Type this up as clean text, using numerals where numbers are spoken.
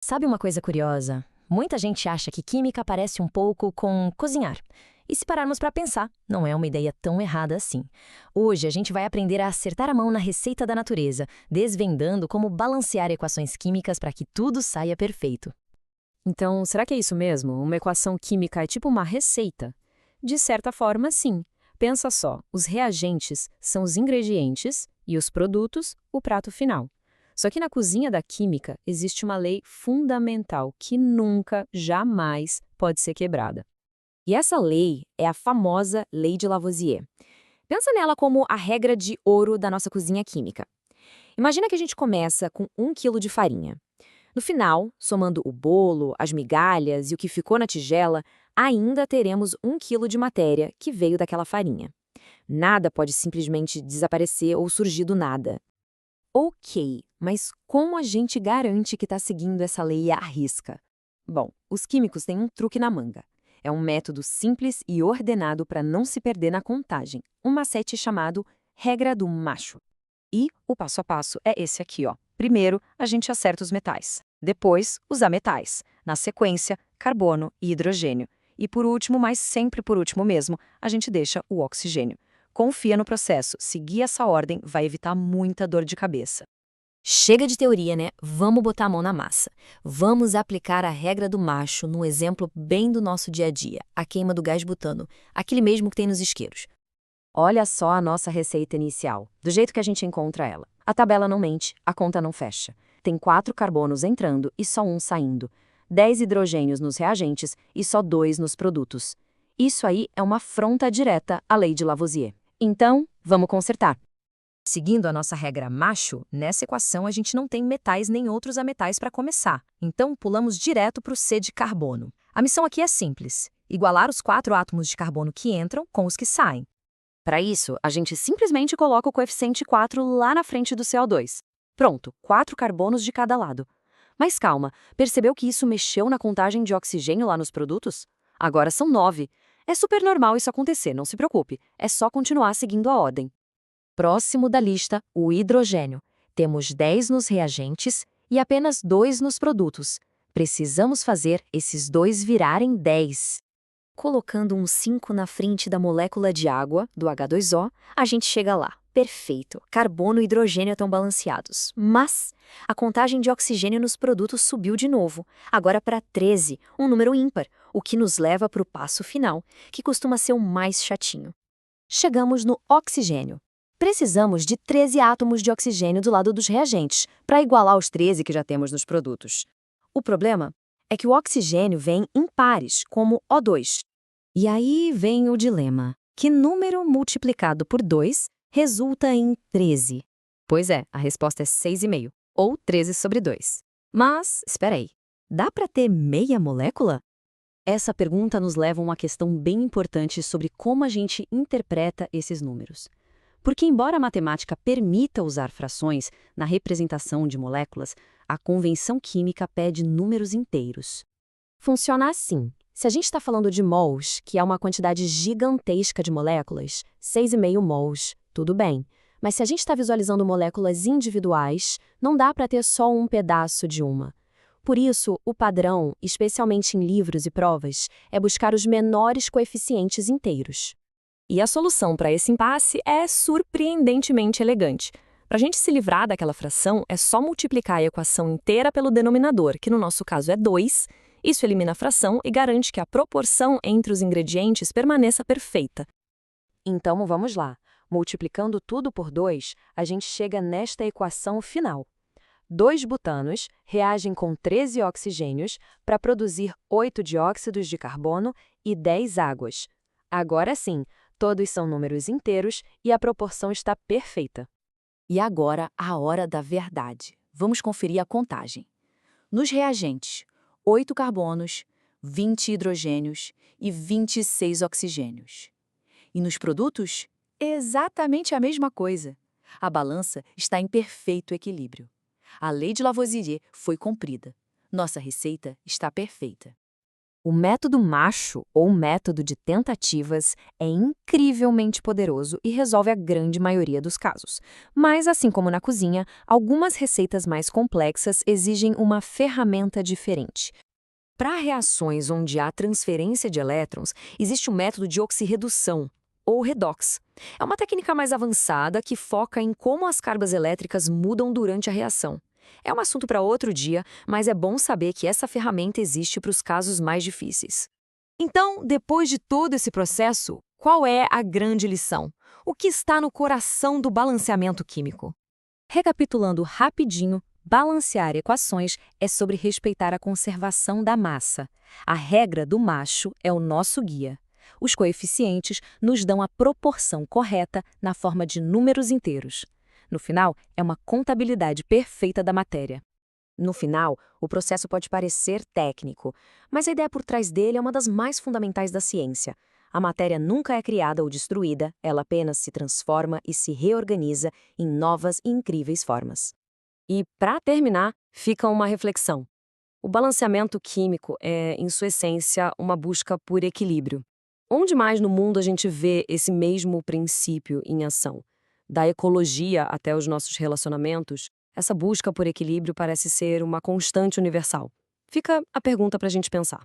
Sabe uma coisa curiosa? Muita gente acha que química parece um pouco com cozinhar. E se pararmos para pensar, não é uma ideia tão errada assim. Hoje a gente vai aprender a acertar a mão na receita da natureza, desvendando como balancear equações químicas para que tudo saia perfeito. Então, será que é isso mesmo? Uma equação química é tipo uma receita? De certa forma, sim. Pensa só, os reagentes são os ingredientes e os produtos, o prato final. Só que na cozinha da química existe uma lei fundamental que nunca, jamais pode ser quebrada. E essa lei é a famosa Lei de Lavoisier. Pensa nela como a regra de ouro da nossa cozinha química. Imagina que a gente começa com 1 quilo de farinha. No final, somando o bolo, as migalhas e o que ficou na tigela, ainda teremos 1 quilo de matéria que veio daquela farinha. Nada pode simplesmente desaparecer ou surgir do nada. Ok, mas como a gente garante que está seguindo essa lei à risca? Bom, os químicos têm um truque na manga. É um método simples e ordenado para não se perder na contagem, um macete chamado regra do macho. E o passo a passo é esse aqui, ó. Primeiro, a gente acerta os metais. Depois, os ametais. Na sequência, carbono e hidrogênio. E por último, mas sempre por último mesmo, a gente deixa o oxigênio. Confia no processo. Seguir essa ordem vai evitar muita dor de cabeça. Chega de teoria, né? Vamos botar a mão na massa. Vamos aplicar a regra do macho num exemplo bem do nosso dia a dia, a queima do gás butano, aquele mesmo que tem nos isqueiros. Olha só a nossa receita inicial, do jeito que a gente encontra ela. A tabela não mente, a conta não fecha. Tem 4 carbonos entrando e só um saindo. 10 hidrogênios nos reagentes e só 2 nos produtos. Isso aí é uma afronta direta à lei de Lavoisier. Então, vamos consertar. Seguindo a nossa regra macho, nessa equação a gente não tem metais nem outros ametais para começar. Então, pulamos direto para o C de carbono. A missão aqui é simples: igualar os 4 átomos de carbono que entram com os que saem. Para isso, a gente simplesmente coloca o coeficiente 4 lá na frente do CO2. Pronto, 4 carbonos de cada lado. Mas calma, percebeu que isso mexeu na contagem de oxigênio lá nos produtos? Agora são 9. É super normal isso acontecer, não se preocupe. É só continuar seguindo a ordem. Próximo da lista, o hidrogênio. Temos 10 nos reagentes e apenas 2 nos produtos. Precisamos fazer esses 2 virarem 10. Colocando um 5 na frente da molécula de água, do H2O, a gente chega lá. Perfeito. Carbono e hidrogênio estão balanceados. Mas a contagem de oxigênio nos produtos subiu de novo, agora para 13, um número ímpar, o que nos leva para o passo final, que costuma ser o mais chatinho. Chegamos no oxigênio. Precisamos de 13 átomos de oxigênio do lado dos reagentes, para igualar os 13 que já temos nos produtos. O problema é que o oxigênio vem em pares, como O2. E aí vem o dilema. Que número multiplicado por 2 resulta em 13? Pois é, a resposta é 6,5, ou 13 sobre 2. Mas, espera aí, dá para ter meia molécula? Essa pergunta nos leva a uma questão bem importante sobre como a gente interpreta esses números. Porque, embora a matemática permita usar frações na representação de moléculas, a convenção química pede números inteiros. Funciona assim. Se a gente está falando de mols, que é uma quantidade gigantesca de moléculas, 6,5 mols, tudo bem. Mas se a gente está visualizando moléculas individuais, não dá para ter só um pedaço de uma. Por isso, o padrão, especialmente em livros e provas, é buscar os menores coeficientes inteiros. E a solução para esse impasse é surpreendentemente elegante. Para a gente se livrar daquela fração, é só multiplicar a equação inteira pelo denominador, que no nosso caso é 2. Isso elimina a fração e garante que a proporção entre os ingredientes permaneça perfeita. Então vamos lá. Multiplicando tudo por 2, a gente chega nesta equação final. 2 butanos reagem com 13 oxigênios para produzir 8 dióxidos de carbono e 10 águas. Agora sim, todos são números inteiros e a proporção está perfeita. E agora, a hora da verdade. Vamos conferir a contagem. Nos reagentes, 8 carbonos, 20 hidrogênios e 26 oxigênios. E nos produtos, exatamente a mesma coisa. A balança está em perfeito equilíbrio. A lei de Lavoisier foi cumprida. Nossa receita está perfeita. O método macho, ou método de tentativas, é incrivelmente poderoso e resolve a grande maioria dos casos. Mas, assim como na cozinha, algumas receitas mais complexas exigem uma ferramenta diferente. Para reações onde há transferência de elétrons, existe o método de oxirredução, ou redox. É uma técnica mais avançada que foca em como as cargas elétricas mudam durante a reação. É um assunto para outro dia, mas é bom saber que essa ferramenta existe para os casos mais difíceis. Então, depois de todo esse processo, qual é a grande lição? O que está no coração do balanceamento químico? Recapitulando rapidinho, balancear equações é sobre respeitar a conservação da massa. A regra do macho é o nosso guia. Os coeficientes nos dão a proporção correta na forma de números inteiros. No final, é uma contabilidade perfeita da matéria. No final, o processo pode parecer técnico, mas a ideia por trás dele é uma das mais fundamentais da ciência. A matéria nunca é criada ou destruída, ela apenas se transforma e se reorganiza em novas e incríveis formas. E, para terminar, fica uma reflexão. O balanceamento químico é, em sua essência, uma busca por equilíbrio. Onde mais no mundo a gente vê esse mesmo princípio em ação? Da ecologia até os nossos relacionamentos, essa busca por equilíbrio parece ser uma constante universal. Fica a pergunta para a gente pensar.